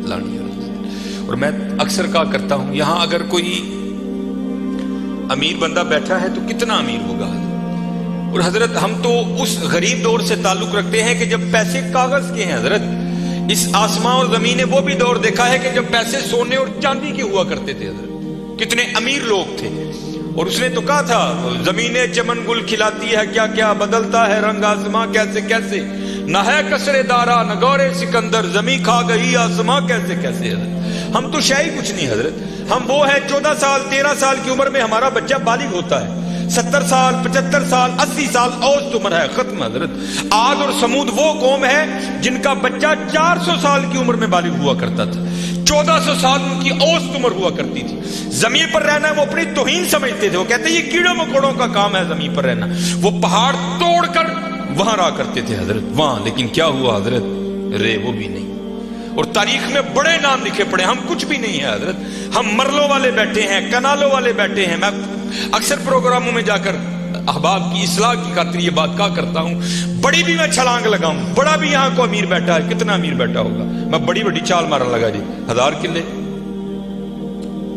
لانی اور میں اکثر کہا کرتا ہوں یہاں اگر کوئی امیر بندہ بیٹھا ہے تو کتنا امیر ہوگا، اور حضرت ہم تو اس غریب دور سے تعلق رکھتے ہیں کہ جب پیسے کاغذ کے ہیں حضرت. اس آسمان اور زمین نے وہ بھی دور دیکھا ہے کہ جب پیسے سونے اور چاندی کے ہوا کرتے تھے حضرت. کتنے امیر لوگ تھے، اور اس نے تو کہا تھا زمینیں چمن گل کھلاتی ہے کیا کیا، بدلتا ہے رنگ آسماں کیسے کیسے، نہ ہے کسرے دارا نہ گورے سکندر، زمین کھا گئی آسماں کیسے کیسے. حضرت ہم تو شاہی کچھ نہیں حضرت، ہم وہ ہے 14 سال 13 سال کی عمر میں ہمارا بچہ بالغ ہوتا ہے، 70 سال 75 سال 80 سال اوسط عمر ہے ختم حضرت. عاد اور سمود وہ قوم ہے جن کا بچہ 400 سال کی عمر میں بالغ ہوا کرتا تھا، 1400 سال ان کی اوسط عمر ہوا کرتی تھی. زمین پر رہنا وہ اپنی توہین سمجھتے تھے، وہ کہتے ہیں یہ کیڑوں مکوڑوں کا کام ہے زمین پر رہنا. وہ پہاڑ توڑ کر وہاں رہا کرتے تھے حضرت وہاں، لیکن کیا ہوا حضرت، رے وہ بھی نہیں. اور تاریخ میں بڑے نام لکھے پڑے، ہم کچھ بھی نہیں ہے حضرت. ہم مرلوں والے بیٹھے ہیں، کنالوں والے بیٹھے ہیں. میں اکثر پروگراموں میں جا کر احباب کی اصلاح کی خاطر یہ بات کہا کرتا ہوں، بڑی بھی میں چھلانگ لگاؤں، بڑا بھی یہاں کو امیر بیٹھا ہے، کتنا امیر بیٹھا ہوگا، میں بڑی بڑی چال مارن لگا جی 1000 کلے،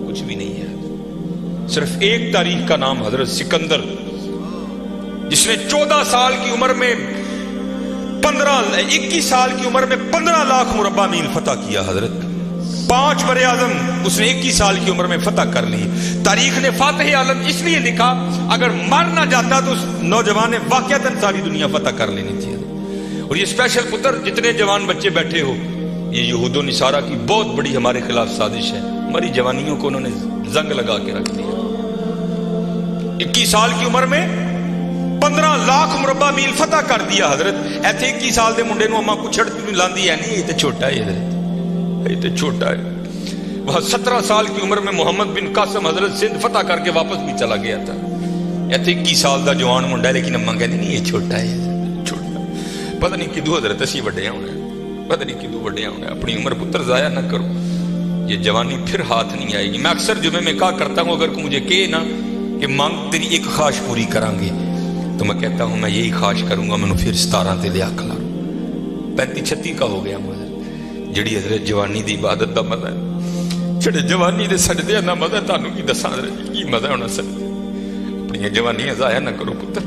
کچھ بھی نہیں ہے. صرف ایک تاریخ کا نام حضرت سکندر، جس نے 14 سال کی عمر میں 21 سال کی عمر میں 15 لاکھ مربع میل فتح کیا حضرت. 5 بر اعظم اس نے 21 سال کی عمر میں فتح کر لی. تاریخ نے فاتح عالم اس لیے لکھا، اگر مر نہ جاتا تو اس نوجوان نے واقعتاً ساری دنیا فتح کر لینی تھی. اور یہ اسپیشل پتر جتنے جوان بچے بیٹھے ہو، یہ یہود و نصارہ کی بہت بڑی ہمارے خلاف سازش ہے. ہماری جوانیوں کو انہوں نے زنگ لگا کے رکھ دیا. 21 سال کی عمر میں 15 لاکھ مربع میل فتح کر دیا حضرت. ایتھے 21 سال دے منڈے نو اما کو چھڑ لاندی ہے نہیں، یہ تو چھوٹا ہے حضرت، یہ تو چھوٹا ہے. وہ 17 سال کی عمر میں محمد بن قاسم حضرت سندھ فتح کر کے واپس بھی چلا گیا تھا. ایتھے 21 سال دا جوان منڈا ہے، لیکن اما کہتے نہیں یہ چھوٹا ہے، چھوٹا. پتہ نہیں کدو حضرت اسی وڈے ہونا ہے، پتہ نہیں کدو وڈے ہونا ہے. اپنی عمر پتر ضائع نہ کرو، یہ جوانی پھر ہاتھ نہیں آئے گی. میں اکثر جمعے میں کہا کرتا ہوں اگر کوئی مجھے کہے نا کہ مانگ تیری ایک خواہش پوری کریں گے، تو میں کہتا ہوں میں یہی خواہش کروں گا میں پھر 17 تے لیا کھلا 35-36 کا ہو گیا مجھے. جڑی حضرت جوانی دی عبادت دا مزہ ہے، جڑے جوانی دے سجدے دا مزہ ہے، تانوں کی دساں کی مزہ ہونا سجدے. اپنی جوانی ضائع نہ کرو پتر.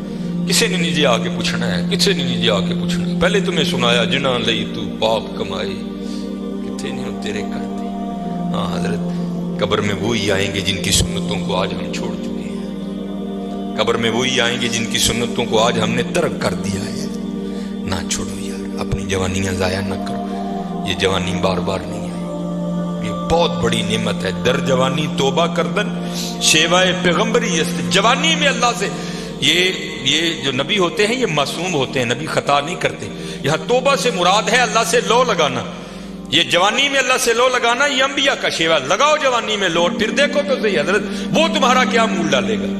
کسے نے نہیں جی آ کے پوچھنا ہے، کسے نے نہیں جی آ کے پوچھنا. پہلے تمہیں سنایا جنہاں لئی تو پاپ کمائے، کتنے نہیں تیرے کرتے. ہاں حضرت قبر میں وہی آئیں گے جن کی سنتوں کو آج ہم چھوڑ چکے ہیں. قبر میں وہی آئیں گے جن کی سنتوں کو آج ہم نے ترک کر دیا ہے. نہ چھوڑو یار، اپنی جوانیاں ضائع نہ کرو. یہ جوانی بار بار نہیں آئی، یہ بہت بڑی نعمت ہے. در جوانی توبہ کردن شیوائے پیغمبری است. جوانی میں اللہ سے یہ جو نبی ہوتے ہیں یہ معصوم ہوتے ہیں، نبی خطا نہیں کرتے. یہاں توبہ سے مراد ہے اللہ سے لو لگانا. یہ جوانی میں اللہ سے لو لگانا یہ انبیاء کا شیوا. لگاؤ جوانی میں لو، پھر دیکھو تو صحیح حضرت وہ تمہارا کیا مول ڈالے گا.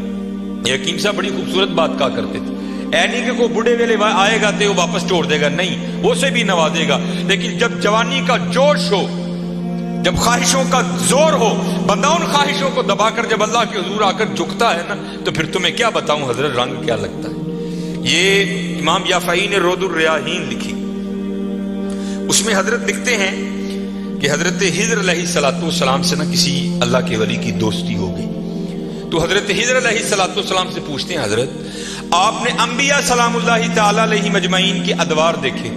یہ حکیم صاحب بڑی خوبصورت بات کہا کرتے تھے، اے نہیں کہ کوئی بڑھے ویلے آئے گا تو وہ واپس چھوڑ دے گا، نہیں، وہ سے بھی نوازے گا. لیکن جب جوانی کا جوش ہو، جب خواہشوں کا زور ہو، بندہ ان خواہشوں کو دبا کر جب اللہ کے حضور آ کر جھکتا ہے نا، تو پھر تمہیں کیا بتاؤں حضرت رنگ کیا لگتا ہے. یہ امام یافعی نے رود الریاحین لکھی، اس میں حضرت لکھتے ہیں کہ حضرت خضر علیہ السلام سے نا کسی اللہ کے ولی کی دوستی ہو گئی. تو حضرت خضر علیہ السلام سے پوچھتے ہیں حضرت آپ نے انبیاء سلام اللہ تعالی علیہ مجمعین کے ادوار دیکھے،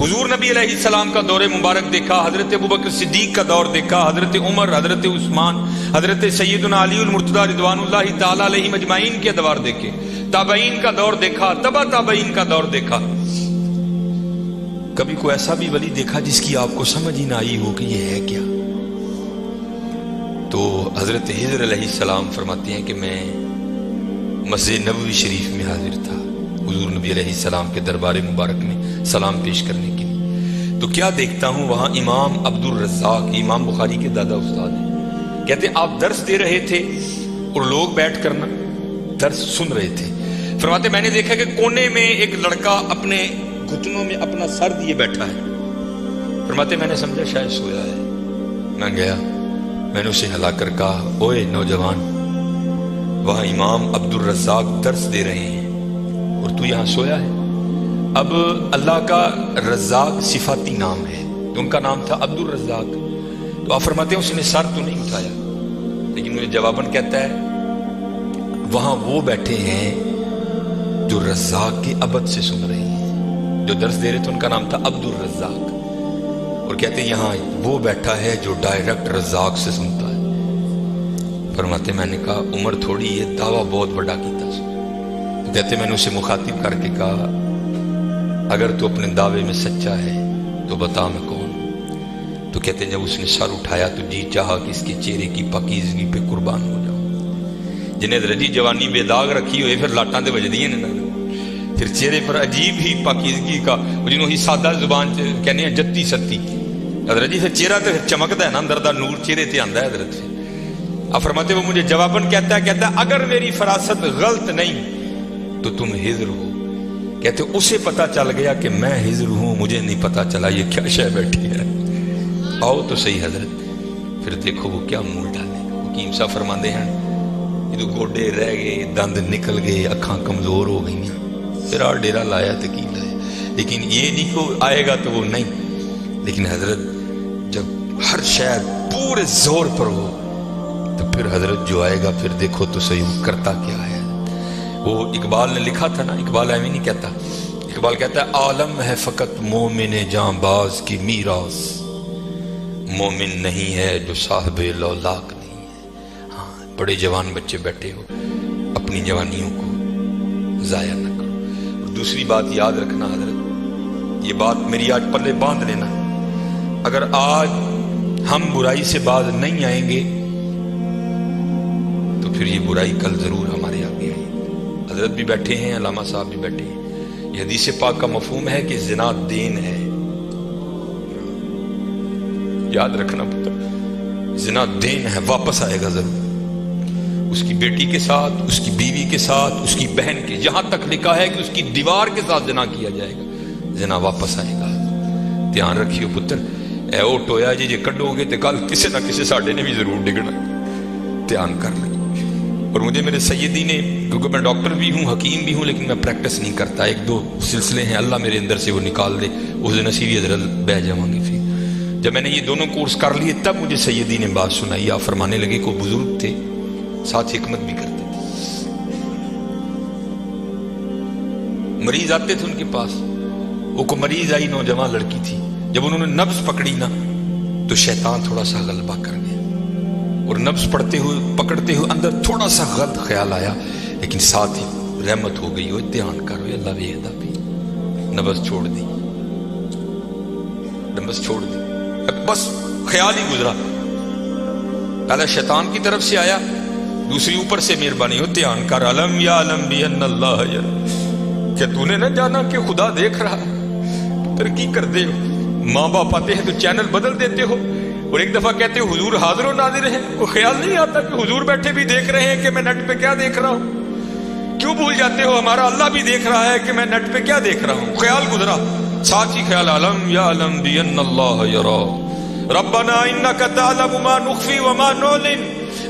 حضور نبی علیہ السلام کا دور مبارک دیکھا، حضرت ابوبکر صدیق کا دور دیکھا، حضرت عمر، حضرت عثمان، حضرت سیدنا علی المرتضی رضوان اللہ تعالی علیہ مجمعین کے ادوار دیکھے، تابعین کا دور دیکھا، تبع تابعین کا دور دیکھا. کبھی کوئی ایسا بھی ولی دیکھا جس کی آپ کو سمجھ ہی نہ آئی ہو کہ یہ ہے کیا؟ تو حضرت خضر علیہ السلام فرماتے ہیں کہ میں مسجد نبوی شریف میں حاضر تھا حضور نبی علیہ السلام کے دربار مبارک میں سلام پیش کرنے کے لیے. تو کیا دیکھتا ہوں وہاں امام عبد الرزاق، امام بخاری کے دادا استاد ہیں، کہتے ہیں آپ درس دے رہے تھے اور لوگ بیٹھ کر نا درس سن رہے تھے. فرماتے میں نے دیکھا کہ کونے میں ایک لڑکا اپنے گھٹنوں میں اپنا سر دیے بیٹھا ہے. فرماتے میں نے سمجھا شاید سویا ہے. میں گیا، میں نے اسے ہلا کر کہا اوئے نوجوان، وہاں امام عبد الرزاق درس دے رہے ہیں اور تو یہاں سویا ہے. اب اللہ کا رزاق صفاتی نام ہے، تو ان کا نام تھا عبد الرزاق. تو آپ فرماتے ہیں اس نے سر تو نہیں اٹھایا، لیکن مجھے جواباً کہتا ہے وہاں وہ بیٹھے ہیں جو رزاق کے ابد سے سن رہے ہیں. جو درس دے رہے تھے ان کا نام تھا عبد الرزاق، اور کہتے ہیں یہاں وہ بیٹھا ہے جو ڈائریکٹ رزاق سے سنتا ہے. فرماتے میں نے کہا عمر تھوڑی ہے، دعویٰ بہت بڑا کیتا. تو کہتے میں نے اسے مخاطب کر کے کہا اگر تو اپنے دعوے میں سچا ہے تو بتا میں کون. تو کہتے جب اس نے سر اٹھایا تو جی چاہا کہ اس کے چہرے کی پاکیزگی پہ قربان ہو جاؤں. جنہیں رجی جوانی بے داغ رکھی ہوئے پھر لاٹاں دے وجدی ہیں نا، پھر چہرے پر عجیب ہی پاکیزگی کا جنہوں ہی سادہ زبان کہنے ہیں جتی ستی حضرت جی. پھر چہرہ تو پھر چمکتا ہے نا، اندر دا نور چہرے تے آندا ہے حضرت سے. اب فرماتے وہ مجھے جواباً کہتا ہے اگر میری فراست غلط نہیں تو تم ہجر ہو. کہتے اسے پتا چل گیا کہ میں ہجر ہوں، مجھے نہیں پتا چلا یہ کیا شے بیٹھی ہے. آؤ تو صحیح حضرت. پھر دیکھو وہ کیا منہ ڈالے. حکیم صاحب فرماندے ہیں یہ تو گوڈے رہ گئے، دند نکل گئے، اکھاں کمزور ہو گئی، پھر آ ڈیرا لایا تو کی لایا. لیکن یہ نہیں کہ آئے گا تو وہ نہیں. لیکن حضرت جب ہر شے پورے زور پر ہو تو پھر حضرت جو آئے گا پھر دیکھو تو صحیح وہ کرتا کیا ہے. وہ اقبال نے لکھا تھا نا، اقبال ایویں نہیں کہتا. اقبال کہتا ہے عالم ہے فقط مومن جاں باز کی میراث، مومن نہیں ہے جو صاحب لولاک نہیں ہے. ہاں بڑے جوان بچے بیٹھے ہو، اپنی جوانیوں کو ضائع نہ کرو. اور دوسری بات یاد رکھنا حضرت، یہ بات میری آج پلے باندھ لینا، اگر آج ہم برائی سے باز نہیں آئیں گے تو پھر یہ برائی کل ضرور ہمارے آگے آئے. حضرت بھی بیٹھے ہیں، علامہ صاحب بھی بیٹھے ہیں. یہ حدیث پاک کا مفہوم ہے کہ زنا دین ہے. یاد رکھنا پتر، زنا دین ہے، واپس آئے گا ضرور. اس کی بیٹی کے ساتھ، اس کی بیوی کے ساتھ، اس کی بہن کے، جہاں تک لکھا ہے کہ اس کی دیوار کے ساتھ زنا کیا جائے گا، زنا واپس آئے گا. دھیان رکھیو پتر، اے او ٹویا جی کڈو گے تو کل کسی نہ کسی ساڈے نے بھی ضرور ڈگنا. دھیان کر لیں. اور مجھے میرے سیدی نے، کیونکہ میں ڈاکٹر بھی ہوں، حکیم بھی ہوں، لیکن میں پریکٹس نہیں کرتا. ایک دو سلسلے ہیں، اللہ میرے اندر سے وہ نکال دے، اس نصیبی حضرت بہ جاؤں گی. پھر جب میں نے یہ دونوں کورس کر لیے تب مجھے سیدی نے بات سنائی. آپ فرمانے لگے کو بزرگ تھے، ساتھ حکمت بھی کرتے تھے. مریض آتے تھے ان کے پاس، وہ کو مریض آئی، نوجوان لڑکی تھی. جب انہوں نے نبض پکڑی نا تو شیطان تھوڑا سا غلبہ کر گیا، اور نبض پڑھتے ہوئے پکڑتے ہوئے اندر تھوڑا سا غلط خیال آیا، لیکن ساتھ ہی رحمت ہو گئی. وہ دھیان کرو اللہ ویدہ بھی. نبض چھوڑ دی، نبض چھوڑ دی، بس خیال ہی گزرا. پہلا شیطان کی طرف سے آیا، دوسری اوپر سے مہربانی ہو. دھیان کر علم یا علم بھی ان اللہ یا، کیا تو نے نہ جانا کہ خدا دیکھ رہا. ترقی کر دے ہو، ماں باپ آتے ہیں تو چینل بدل دیتے ہو، اور ایک دفعہ کہتے ہو حضور حاضر و ناظر ہیں. وہ خیال نہیں آتا کہ حضور بیٹھے بھی دیکھ رہے ہیں کہ میں نیٹ پہ کیا دیکھ رہا ہوں. کیوں بھول جاتے ہو ہمارا اللہ بھی دیکھ رہا ہے کہ میں نیٹ پہ کیا دیکھ رہا ہوں. خیال گزرا، ساتھ ہی خیال علم یا علم بھی ان اللہ یرا ربنا انک تعلم ما نخفی وما نعلن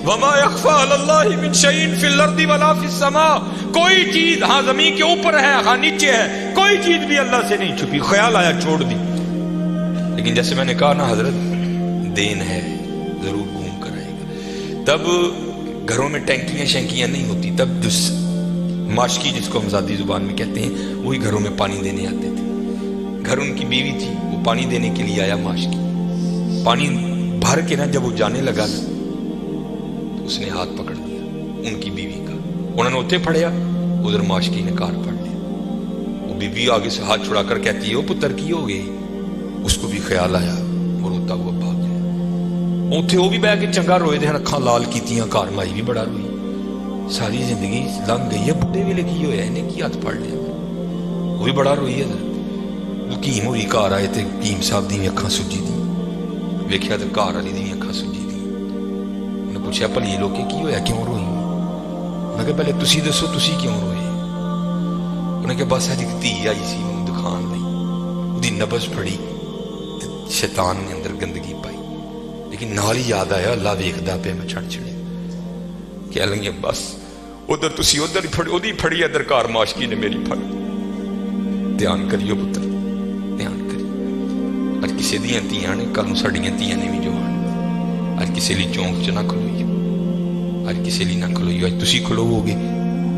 وما یخفی علی اللہ من شیء فی الارض ولا فی السماء. کوئی چیز ہاں زمین کے اوپر ہے، ہاں نیچے ہے، کوئی چیز بھی اللہ سے نہیں چھپی. خیال آیا چھوڑ دی. لیکن جیسے میں نے کہا نا حضرت، دین ہے، ضرور گھوم کر آئے گا. تب گھروں میں ٹینکیاں شینکیاں نہیں ہوتی. تب جو ماشکی جس کو ہم ذاتی زبان میں کہتے ہیں، وہی گھروں میں پانی دینے آتے تھے. گھر ان کی بیوی تھی، وہ پانی دینے کے لیے آیا. ماشکی پانی بھر کے نا جب وہ جانے لگا نا تو اس نے ہاتھ پکڑ لیا ان کی بیوی کا. انہوں نے اتنے پھڑیا، ادھر ماشکی نے کار پڑ لیا. وہ بیوی آگے سے ہاتھ چھڑا کر کہتی ہے وہ پتر کی ہو گئی. اس کو بھی خیال آیا، وہ روتا ہوا بھاگ گیا. اتنے وہ بھی بہ کے چنگا روئے تھے، اکھاں لال کیتیاں، کار مائی بھی بڑا روئی. ساری زندگی لنگ گئی ہے، بڈھے ویلے کی ہویا انہیں کی ہاتھ پڑ لیا. وہ بھی بڑا روئی ہے. حکیم ہوئی گھر آئے تے حکیم صاحب دی اکھاں سجی دی. ویکھیا تے گھر والی دی اکھاں سجی دی. انہیں پوچھا بھلی لوکے کی ہویا، کیوں روئی؟ میں کہ پہلے تسی دسو تسی کیوں روئے؟ انہیں کہ بس اج دھی آئی سی مینوں دکھان لئی، دی نبض پڑی تے شیطان نے اندر گندگی پائی. لیکن نال ہی یاد آیا اللہ ویکھدا پیا میں چھڑ چھڑے. کہہ لیں بس ادھر تسی ادھر ہی پھڑی، ادھی پھڑی ادھر کار ماشکی نے میری پھڑ. دھیان کریو پتر، دھیان کریو. اج ਕਿਸੇ ਦੀਆਂ ਧੀਆਂ ਨੇ, ਕੱਲ ਨੂੰ ਸਾਡੀਆਂ ਧੀਆਂ ਨੇ ਵੀ ਜਵਾਨ। ਅੱਜ ਕਿਸੇ ਲਈ ਚੌਂਕ 'ਚ ਨਾ ਖਲੋਈਓ, ਅੱਜ ਕਿਸੇ ਲਈ ਨਾ ਖਲੋਈਓ। ਅੱਜ ਤੁਸੀਂ ਖਲੋਵੋਗੇ,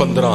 15